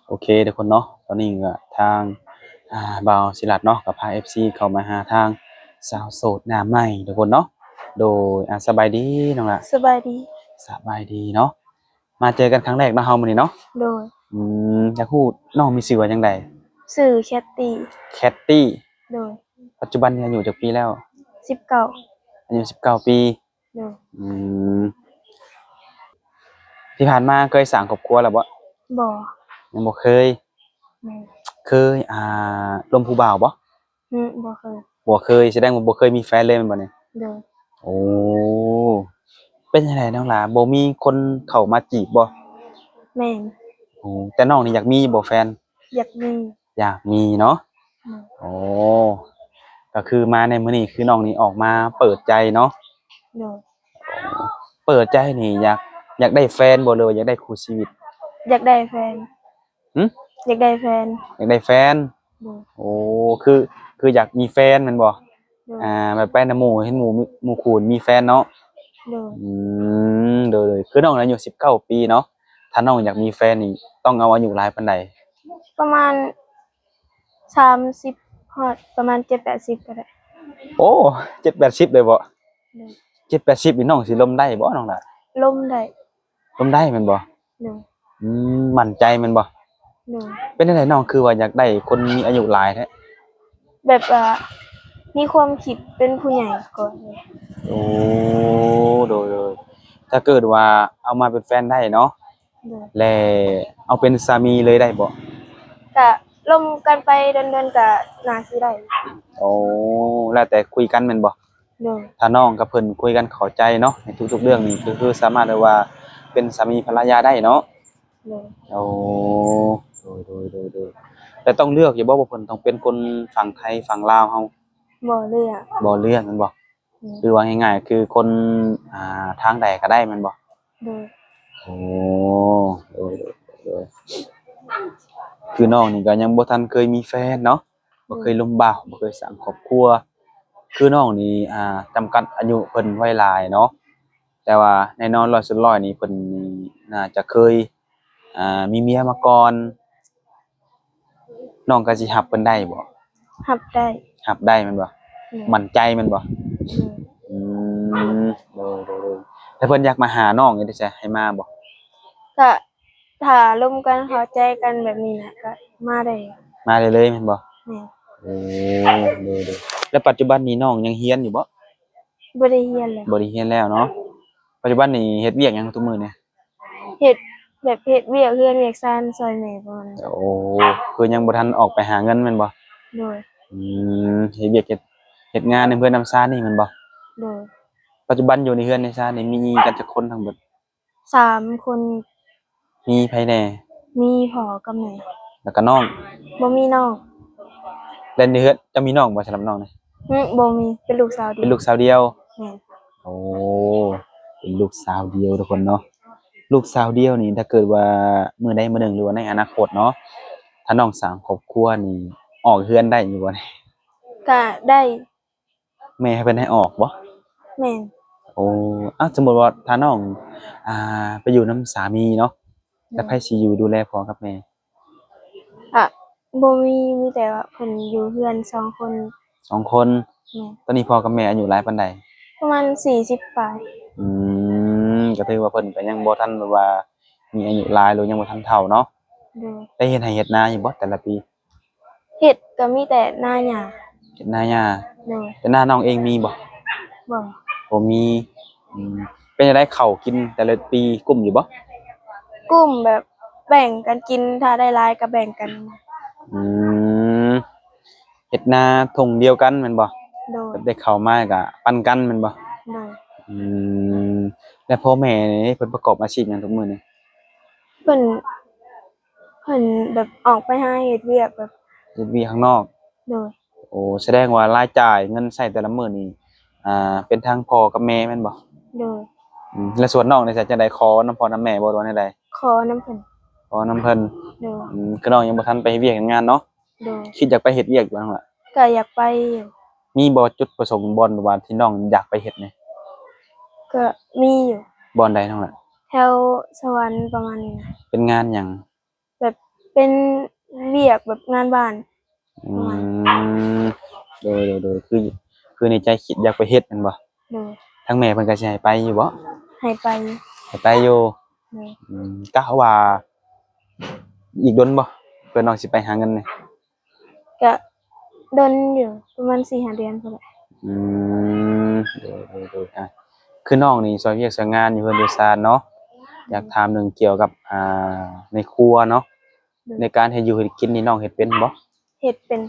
โอเคทุกคนเนาะตอนนี้ก็ทางบ่าวศิลัดเนาะกับพา FC เข้ามาหาทางสาวโสดหน้าใหม่ทุกคนเนาะโดยสบายดีน้องล่ะสบายดีสบายดีเนาะมาเจอกันครั้งแรกเนาะเฮามื้อนี้เนาะโดยอยากฮู้น้องมีชื่อว่าจังได๋สื่อแคตตี้แคตตี้โดยปัจจุบันนี่อายุจักปีแล้ว19อายุ19ปีโดยอืมที่ผ่านมาเคยสร้างครอบครัวแล้วบ่บ่ยังบ่เคยแม่นเคยร่วมผู้บ่าวบ่บ่เคยบ่เคยแสดงว่าบ่เคยมีแฟนเลยแม่นบ่เนี่ยโดยโอ้เป็นจังไดน้องหลาบ่มีคนเข้ามาจีบบ่แม่นโอ้แต่น้องนี่อยากมีบ่แฟนอยากมีอยากมีเนาะอืมโอ้ก็คือมาในมื้อนี้คือน้องนี่ออกมาเปิดใจเนาะโดยเปิดใจนี่อยากได้แฟนบ่หรือว่าอยากได้คู่ชีวิตอยากได้แฟนหึอยากได้แฟนอยากได้แฟนโดยโอ้คืออยากมีแฟนแม่นบ่โดยแบบไปนำหมู่เห็นหมู่คูณมีแฟนเนาะโดยอืโดยคือน้องอายุ19ปีเนาะถ้าน้องอยากมีแฟนนี่ต้องเอาอายุหลายปานใดประมาณ30ฮอดประมาณ7-80ก็ได้โอ้7-80เลยบ่โดย7-80นี่น้องสิล้มได้บ่น้องล่ะล่มได้ล้มได้แม่นบ่โดยมั่นใจแม่นบ่โดยเป็นจังไดน้องคือว่าอยากได้คนมีอายุหลายแท้แบบมีความคิดเป็นผู้ใหญ่ก่อนเลยโอ้โดยถ้าเกิดว่าเอามาเป็นแฟนได้เนาะโดยแล้วเอาเป็นสามีเลยได้บ่ก็ล่มกันไปเดินๆก็น่าสิได้โอ้แล้วแต่คุยกันแม่นบ่โดยถ้าน้องกับเพิ่นคุยกันเข้าใจเนาะในทุกๆเรื่องนี่คือสามารถได้ว่าเป็นสามีภรรยาได้เนาะโดยโอ้โดยแต่ต้องเลือกอย่าบอกว่าเพิ่นต้องเป็นคนฝั่งไทยฝั่งลาวเฮาบ่เลือกบ่เลือกแม่นบ่อืมคือว่าง่ายๆคือคนทางใดก็ได้แม่นบ่โดยโอ้โดยคือน้องนี่ก็ยังบ่ทันเคยมีแฟนเนาะบ่เคยลมบ่าวบ่เคยสร้างครอบครัวคือน้องนี่จำกัดอายุเพิ่นไว้หลายเนาะแต่ว่าแน่นอน100%นี่เพิ่นนี่น่าจะเคยมีเมียมาก่อนน้องก็สิรับเพิ่นได้บ่รับได้รับได้แม่นบ่อืมมั่นใจแม่นบ่อืมอืมแต่เพิ่นอยากมาหาน้องอยู่เดะจ้ะให้มาบ่ก็ถ้าร่วมกันเข้าใจกันแบบนี้น่ะก็มาได้มาได้เลยแม่นบ่แม่นโอ้แล้วปัจจุบันนี้น้องยังเรียนอยู่บ่บ่ได้เรียนแล้วบ่ได้เรียนแล้วเนาะปัจจุบันนี้เฮ็ดเวียกหยังทุกมื้อนี่เฮ็ดแบบเฮ็ดเวียกเรือนเวียกชานช่วยแม่ประมาณนั้นโอ้คือยังบ่ทันออกไปหาเงินแม่นบ่โดยอืเฮ็ดเวียกเฮ็ดงานในเรือนนำชานนี่แม่นบ่โดยปัจจุบันอยู่ในเรือนในชานนี่มีกันจักคนทั้งเบิด3คนมีไผแหน่มีพ่อกับแม่แล้วก็น้องบ่มีน้องแล้วในเรือนจะมีน้องบ่สำหรับน้องนี่บ่มีเป็นลูกสาวเดีเป็นยวลูกสาวเดียวแม่นโอ้เป็นลูกสาวเดียวทุกคนเนาะลูกสาวเดียวนี่ถ้าเกิดว่ามื้อใดมื้อหนึ่งหรือว่าในอนาคตเนาะถ้าน้องสร้างครอบครัวนี่ออกเรือนได้อยู่บ่นี่ก็ได้แม่ให้เพิ่นให้ออกบ่แม่นโอ้สมมุติว่าถ้าน้องไปอยู่นำสามีเนาะโดแล้วไผยสิอยู่ดูแลพ่อกับแม่ก็บ่มีแต่ว่าเพิ่นอยู่เรือน2คน2คน แม่นตอนนี้พ่อกับแม่อายุหลายปานใดประมาณ40ปลายอืก็ถือว่าเพิ่นก็ยังบ่ทันแบบว่ามีอายุหลายหรือยังบ่ทันเฒ่าเนาะโดยได้เฮ็ดไร่เฮ็ดนาอยู่บ่แต่ละปีเฮ็ดก็มีแต่นาหญ้าเฮ็ดนาหญ้าโดยแต่นาน้องเองมีบ่บ่ บ่มีอืมเป็นจั่งใดข้าวกินแต่ละปีกุ้มอยู่บ่กุ้มแบบแบ่งกันกินถ้าได้หลายก็แบ่งกันอืมเฮ็ดนาทุ่งเดียวกันแม่นบ่โดยแบบได้ข้าวมาก็ปันกันแม่นบ่โดยอืมแล้วพ่อแม่นี่เพิ่นประกอบอาชีพหยังทุกมื้อนี้เพิ่นเพิ่นแบบออกไปหาเฮ็ดเวียกแบบเฮ็ดเวียกข้างนอกโดยโอ้แสดงว่ารายจ่ายเงินใช้แต่ละมื้อนี่เป็นทางพ่อกับแม่แม่นบ่โดยแล้วส่วนน้องนี่สิจั่งใดขอนำพ่อนำแม่บ่หรือว่าแนวใดขอน้ำเพิ่นขอนำเพิ่นโดยคือน้องยังบ่ทันไปเฮ็ดเวียกเฮ็ดงานเนาะโดยคิดอยากไปเฮ็ดเวียกอยู่นั่นล่ะก็อยากไปอยู่มีบ่จุดประสงค์บ่อนว่าที่น้องอยากไปเฮ็ดนี่ก็มีอยู่บ่อนใดน้องล่ะแถ วสวรรค์ประมาณนี้นะ เป็นงานหยัง แบบเป็นเวียกแบบงานบ้าน อืมโดยคือในใจคิดอยากไปเฮ็ดแม่นบ่ โดย ทั้งแม่เพิ่นก็สิให้ไปอยู่บ่ ให้ไป ให้ไปอยู่ โดย กะว่าอีกดนบ่เพื่อน้องสิไปหาเงินนี่ ก็ดนอยู่ประมาณ4-5 เดือนพุ่นแหละ อืมโดยคือน้องนี่ซอยเวียกซอยงานอยู่เฮือนอยู่ซานเนาะอยากถามเรื่องเกี่ยวกับในครัวเนาะในการเฮ็ดอยู่เฮ็ดกินนี่น้องเฮ็ดเป็นบ่ เฮ็ดเป็น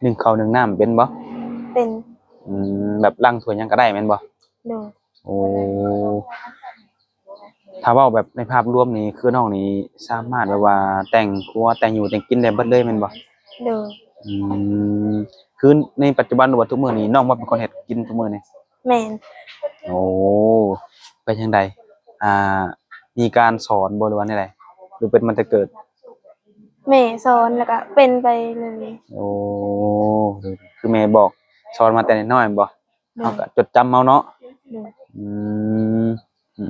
นึ่งข้าวนึ่งน้ำเป็นบ่ เป็น แบบล้างถ้วยหยังก็ได้แม่นบ่ โดย โอ้ถ้าเว้าแบบในภาพรวมนี่คือน้องนี่สามารถแบบว่าแต่งครัวแต่งอยู่แต่งกินได้เบิดเลยแม่นบ่ โดย อืมคือในปัจจุบันหรือว่าทุกมื้อนี้น้องบ่เป็นคนเฮ็ดกินทุกมื้อนี่ แม่น โอ้เป็นจังไดอ่ามีการสอนบ่หรือว่าแนวใดหรือเป็นมันแต่เกิด แม่สอนแล้วก็เป็นไปเลย โอ้คือแม่บอกสอนมาแต่น้อยๆแม่นบ่ โด เฮาย ก็จดจำเอาเนาะ โดย อืมอื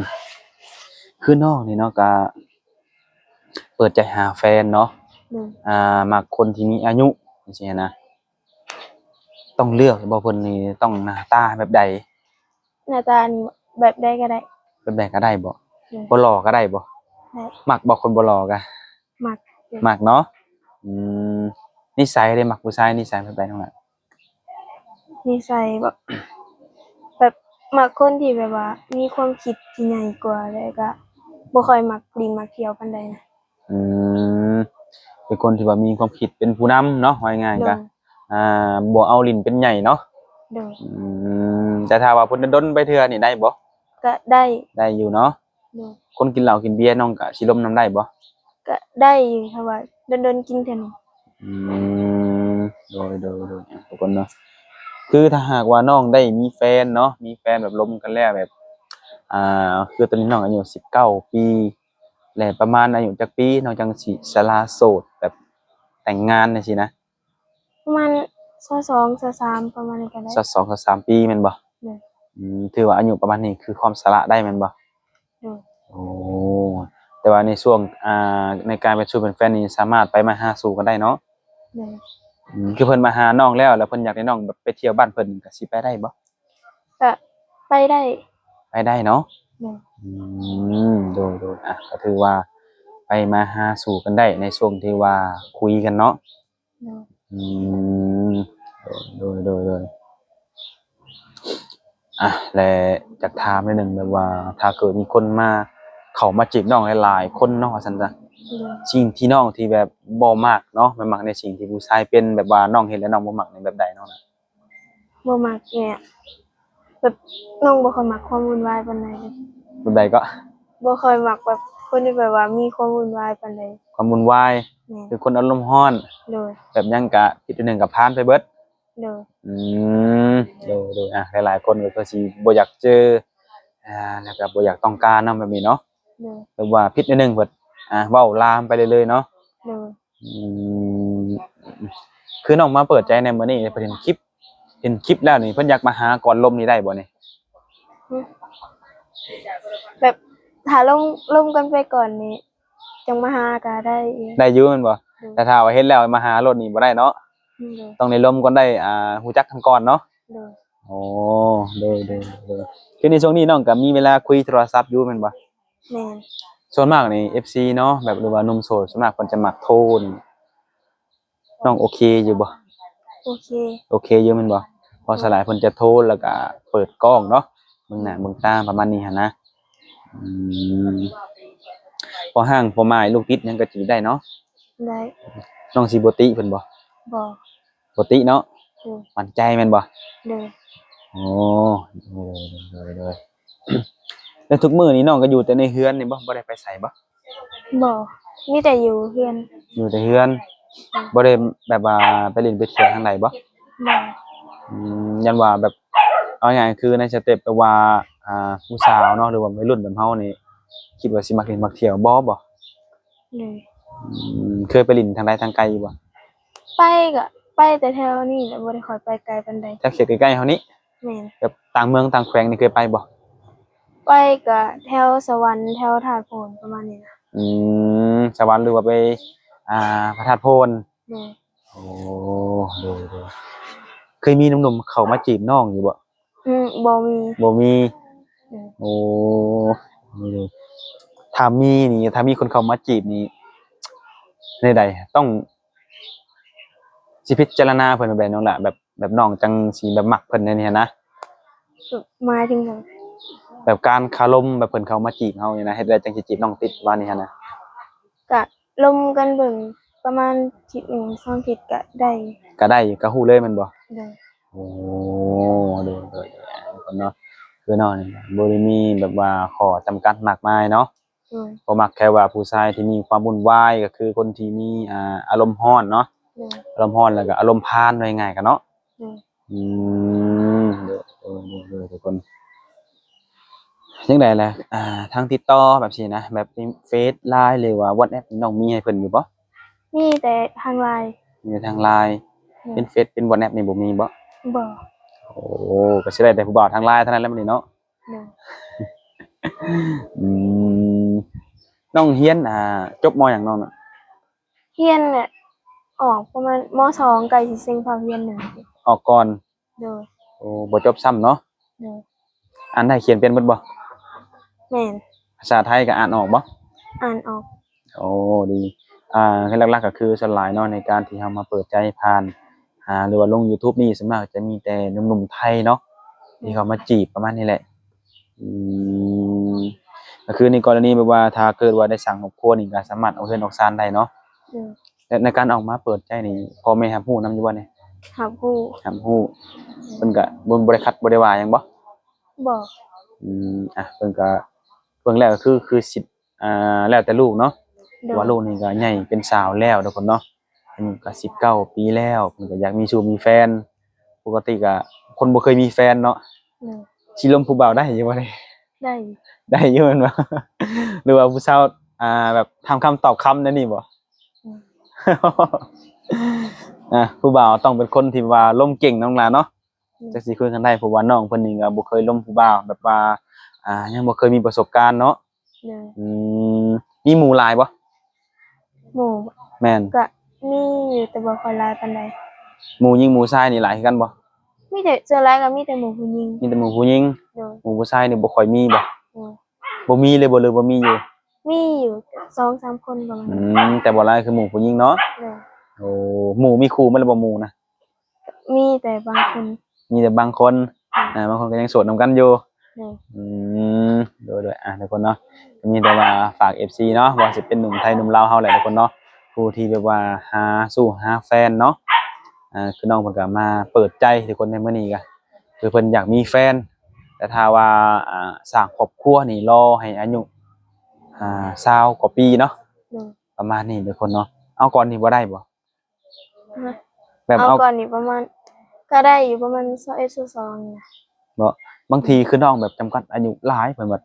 มคือน้องนี่เนาะก็เปิดใจหาแฟนเนาะ โดย มักคนที่มีอายุจังซี่นะต้องเลือกบ่เพิ่นนี่ต้องหน้าตาแบบใด หน้าตานี่แบบใดก็ได้ แบบใดก็ได้บ่ โดย บ่หล่อก็ได้บ่ ได้ มักบ่คนบ่หล่อกะ มักอยู่ มักเนาะอืมนิสัยเด้มักผู้ชายนิสัยแบบใดทั้งนั้น นิสัยแบบมักคนที่แบบว่า มีความคิดที่ใหญ่กว่าแล้วก็บ่ค่อยมักลิงมักเที่ยวปานใดนะ อืมเป็นคนที่ว่ามีความคิดเป็นผู้นำเนาะว่าง่าย โด ๆก็ ย บ่เอาลิ้นเป็นใหญ่เนาะ โดย แต่ถ้าว่าเพิ่นดนๆไปเทื่อนี่ได้บ่ ก็ได้ ได้อยู่เนาะ โดย คนกินเหล้ากินเบียร์น้องก็สิล้มนำได้บ่ ก็ได้อยู่เพราะว่าโดนๆกินเทื่อหนึ่ง อืมโดยทุกคนเนาะคือถ้าหากว่าน้องได้มีแฟนเนาะมีแฟนแบบล้มกันแล้วแบบคือตอนนี้น้องอายุ19 ปีและประมาณอายุจักปีน้องจังสิสละโสดแบบแต่งงานจังซี่นะ ประมาณ22-23ประมาณนี้ก็ได้ สัก2 3 ปีแม่นบ่ โดย ถือว่าอายุประมาณนี้คือความสละได้แม่นบ่ โดย โอ้แต่ว่าในช่วงในการเป็นชู้เป็นแฟนนี่สามารถไปมาหาสู่กันได้เนาะ โดย คือเพิ่นมาหาน้องแล้วเพิ่นอยากให้น้องแบบไปเที่ยวบ้านเพิ่นก็สิไปได้บ่ ก็ไปได้ ไปได้เนาะ โดย โดยก็ถือว่าไปมาหาสู่กันได้ในช่วงที่ว่าคุยกันเนาะ โดย อืมโดยและอยากถามนิดหนึงแบบว่าถ้าเกิดมีคนมาเข้ามาจีบน้องหลายๆคนเนาะว่าซั่นจ้ะ โดย สิ่งที่น้องที่แบบบ่มักเนาะไม่มักในสิ่งที่ผู้ชายเป็นแบบว่าน้องเห็นแล้วน้องบ่มักในแบบใดเนาะน่ะ บ่มักเนี่ยแบบน้องบ่ค่อยมักความวุ่นวายปานใดเลย แบบใดก็ บ่ค่อยมักแบบคนที่แบบว่ามีความวุ่นวายปานใด ความวุ่นวาย แม่น คือคนอารมณ์ร้อน โดย แบบหยังก็ผิดอันหนึงก็ผ่านไปเบิด โดย อืมโดยหลายๆคนก็คือสิบ่อยากเจอแล้วก็บ่อยากต้องการเนาะแบบนี้เนาะ โดย แบบว่าผิดอันหนึงเบิดเว้าลามไปเรื่อยๆเนาะ โดย อืมคือน้องมาเปิดใจในมื้อนี้เพิ่นเห็นคลิปแล้วนี่เพิ่นอยากมาหาก่อนลมนี่ได้บ่นี่ แบบถ้าลงกันไปก่อนนี่จังมาหาก็ได้เอง ได้อยู่แม่นบ่แต่ถ้าว่าเฮ็ดแล้วมาหารถนี่บ่ได้เนาะ โดย ต้องได้ลมก่อนได้รู้จักกันก่อนเนาะ โดย โอ้โดยคือในช่วงนี้น้องก็มีเวลาคุยโทรศัพท์อยู่แม่นบ่ แม่น ส่วนมากนี่ FC เนาะแบบหรือว่าหนุ่มโสดส่วนมากเพิ่นจะมักโทรนี่น้องโอเคอยู่บ่ โอเค โอเคอยู่แม่นบ่เพอสลายเพิ่นจะโทรแล้วก็เปิดกล้องเนาะเบิ่งหน้าเบิ่งตาประมาณนี้หั่นนะอืมพอห้างพอไม้ลูกติดหยังก็จีบได้เนาะ ได้ น้องสิบ่ติเพิ่นบ่ บ่ บ่ติเนาะ โดย มั่นใจแม่นบ่ โดย โอ้โดยแล้วทุกมื้อนี้น้องก็อยู่แต่ในเรือนนี่บ่ได้ไปไสบ่ บ่มีแต่อยู่เพื่อน อยู่แต่เรือนบ่ได้แบบว่าไปเล่นไปเที่ยวทางใดบ่ บ่ ยันว่าแบบเอาง่ายๆคือในสเต็ปแบบว่าผู้สาวเนาะหรือว่าวัยรุ่นแบบเฮานี่คิดว่าสิมักเล่นมักเที่ยวบ่ เลย เคยไปเล่นทางใดทางไกลอยู่บ่ ไปก็ไปแต่แถวนี้แหละบ่ได้ค่อยไปไกลปานใด แถวเขตใกล้ๆเฮานี่ แม่น แบบต่างเมืองต่างแขวงนี่เคยไปบ่ ไปก็แถวสวรรค์แถวถาดโพนประมาณนี้นะ สวรรค์หรือว่าไปพระธาตุโพนโดย โอ้ดูเคยมีหนุ่มๆเข้ามาจีบน้องอยู่บ่บ่มี บ่มีโดย โอ้ดูถ้ามีนี่ถ้ามีคนเข้ามาจีบนี่ในใดต้องสิพิจารณาเพิ่นแบบน้องล่ะแบบน้องจังสิแบบมักเพิ่นในนี้นะ หมายถึงแบบ แบบการคารมแบบเพิ่นเข้ามาจีบเฮานี่นะเฮ็ดได้จังสิจีบน้องติดว่านี่หั่นนะ ก็ลมกันเบิ่งประมาณอาทิตย์หนึ่ง2อาทิตย์ก็ได้ ก็ได้ก็ฮู้เลยแม่นบ่ โดย โอ้ดูคนเนาะคือน้องนี่บ่ได้มีแบบว่าข้อจำกัดมากมายเนาะ โดย บ่มักแค่ว่าผู้ชายที่มีความวุ่นวายก็คือคนที่มีอารมณ์ร้อนเนาะ โดย อารมณ์ร้อนแล้วก็อารมณ์พาลว่าง่ายๆกันเนาะ โดย อืมทุกคนจังได๋ล่ะทางติดต่อแบบนี้นะแบบในเฟซ LINE หรือว่า WhatsApp นี่น้องมีให้เพิ่นอยู่บ่ มีแต่ทางไลน์ มีแต่ทาง LINE เป็นเฟซเป็น WhatsApp นี่บ่มีบ่ บ่ โอ้ก็สิได้แต่ผู้บ่าวทาง LINE เท่านั้นแหละมื้อนี้เนาะ โดย อืมน้องเรียนจบมหยังน้องน่ะ เรียนเนี่ยออกประมาณม.2 ใกล้สิเซ็งภาคเรียนหนึ่ง ออกก่อน โดย โอ้บ่จบซ้ำเนาะ โดย อ่านได้เขียนเป็นเบิดบ่ แม่น ภาษาไทยก็อ่านออกบ่ อ่านออก โอ้ดีคือหลักๆก็คือส่วนหลายเนาะในการที่เฮามาเปิดใจผ่านหรือว่าลง YouTube นี่ส่วนมากจะมีแต่หนุ่มๆไทยเนาะที่เขามาจีบประมาณนี้แหละอืมก็คือในกรณีแบบว่าถ้าเกิดว่าได้สร้างครอบครัวนี่ก็สามารถเอาเรือนออกศาลได้เนาะ โดย และในการออกมาเปิดใจนี่พ่อแม่รับรู้นำอยู่บ่เนี่ย รับรู้ รับรู้เพิ่นก็บ่ได้ขัดบ่ได้ว่าหยังบ่ บ่ เพิ่นก็เบิ่งแล้วก็คือสิทธิ์แล้วแต่ลูกเนาะ โดย ว่าลูกนี่ก็ใหญ่เป็นสาวแล้วทุกคนเนาะเพิ่นก็19 ปีแล้วเพิ่นก็อยากมีชู้มีแฟนปกติก็คนบ่เคยมีแฟนเนาะ โดย สิลมผู้บ่าวได้อยู่บ่เนี่ย ได้ ได้อยู่แม่นบ่ หรือว่าผู้สาวแบบถามคำตอบคำนั่นนี่บ่ อืม ผู้บ่าวต้องเป็นคนที่ว่าล้มเก่งน้องหลานเนาะจักสิคุยกันได้เพราะว่าน้องเพิ่นนี่ก็บ่เคยล้มผู้บ่าวแบบว่ายังบ่เคยมีประสบการณ์เนาะ โดย อืมมีหมู่หลายบ่ หมู่ แม่น ก็มีอยู่แต่บ่ค่อยหลายปานใด หมู่หญิงหมู่ชายนี่หลายคือกันบ่ มีแต่ส่วนหลายก็มีแต่หมู่ผู้หญิง มีแต่หมู่ผู้หญิง โดย หมู่ผู้ชายนี่บ่ค่อยมีบ่ โดย บ่มีเลยบ่หรือบ่มีอยู่ มีอยู่2-3 คนประมาณ อื นั้น แต่บ่หลายคือหมู่ผู้หญิงเนาะ โดย โอ้หมู่มีคู่มั้ยล่ะบ่หมู่นะ มีแต่บางคน มีแต่บางคนบางคนก็ยังโสดนํกันอยู่ โดย อืมโดยทุกคนเนาะก็มีแต่ว่าฝาก FC เนาะว่าสิเป็นหนุ่มไทยหนุ่มลาวเฮาแหละทุกคนเนาะผู้ที่แบบว่าหาแฟนเนาะคือน้องเพิ่นก็มาเปิดใจทุกคนในมื้อนี้ก็คือเพิ่นอยากมีแฟนแต่ถ้าว่าสร้างครอบครัวนี่รอให้อายุ20กว่าปีเนาะ โดย ประมาณนี้ทุกคนเนาะเอาก่อนนี่บ่ได้บ่ ฮะ แบบ เอา เอา ก่อนนี่ประมาณก็ได้อยู่ประมาณ21-22นี่นะ บ่บางทีคือน้องแบบจำกัดอายุหลายเพิ่นว่า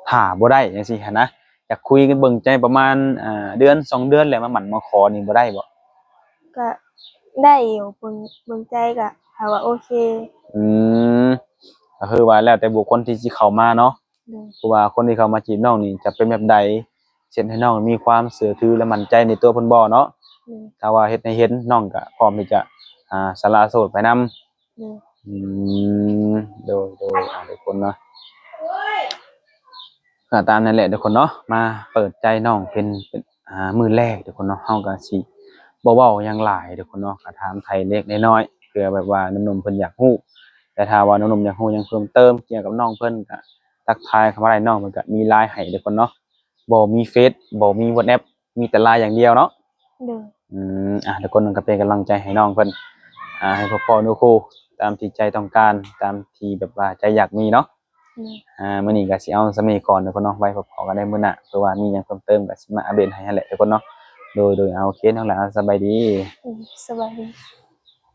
ถ้าบ่ได้จังซี่หันนะอยากคุยกันเบิ่งใจประมาณเดือน2 เดือนแล้วมาหมั่นมาขอนี่บ่ได้บ่ ก็ได้อยู่เบิ่งใจก็ถ้าว่าโอเค อืมก็คือว่าแล้วแต่บุคคลที่สิเข้ามาเนาะ โดย เพราะว่าคนที่เข้ามาจีบน้องนี่จะเป็นแบบใดเช่นให้น้องมีความเชื่อถือและมั่นใจในตัวเพิ่นบ่เนาะ โดย ถ้าว่าเฮ็ดให้เห็นน้องก็พร้อมที่จะสละโสดไปนำ โดย อืมโดยทุกคนเนาะก็ตามนั่นแหละทุกคนเนาะมาเปิดใจน้องเป็นมื้อแรกทุกคนเนาะเฮาก็สิบ่เว้าหยังหลายทุกคนเนาะก็ถามไถ่เล็กน้อยๆเผื่อแบบว่าหนุ่มๆเพิ่นอยากฮู้แต่ถ้าว่าหนุ่มๆอยากฮู้หยังเพิ่มเติมเกี่ยวกับน้องเพิ่นก็ทักทายเข้ามาได้น้องเพิ่นก็มี LINE ให้ทุกคนเนาะบ่มีเฟซบ่มี WhatsApp มีแต่ LINE อย่างเดียวเนาะ โดย ทุกคนก็เป็นกำลังใจให้น้องเพิ่นให้พ่อๆหนูครูตามที่ใจต้องการตามที่แบบว่าใจอยากมีเนาะ โดย มื้อนี้ก็สิเอาส่ำนี้ก่อนทุกคนเนาะไว้พอกันได้มื้อหน้าเผื่อว่ามีหยังเพิ่มเติมก็สิมาอัปเดตให้นั่นแหละทุกคนเนาะโดยเอาโอเคน้องหลานสบายดี สบายดี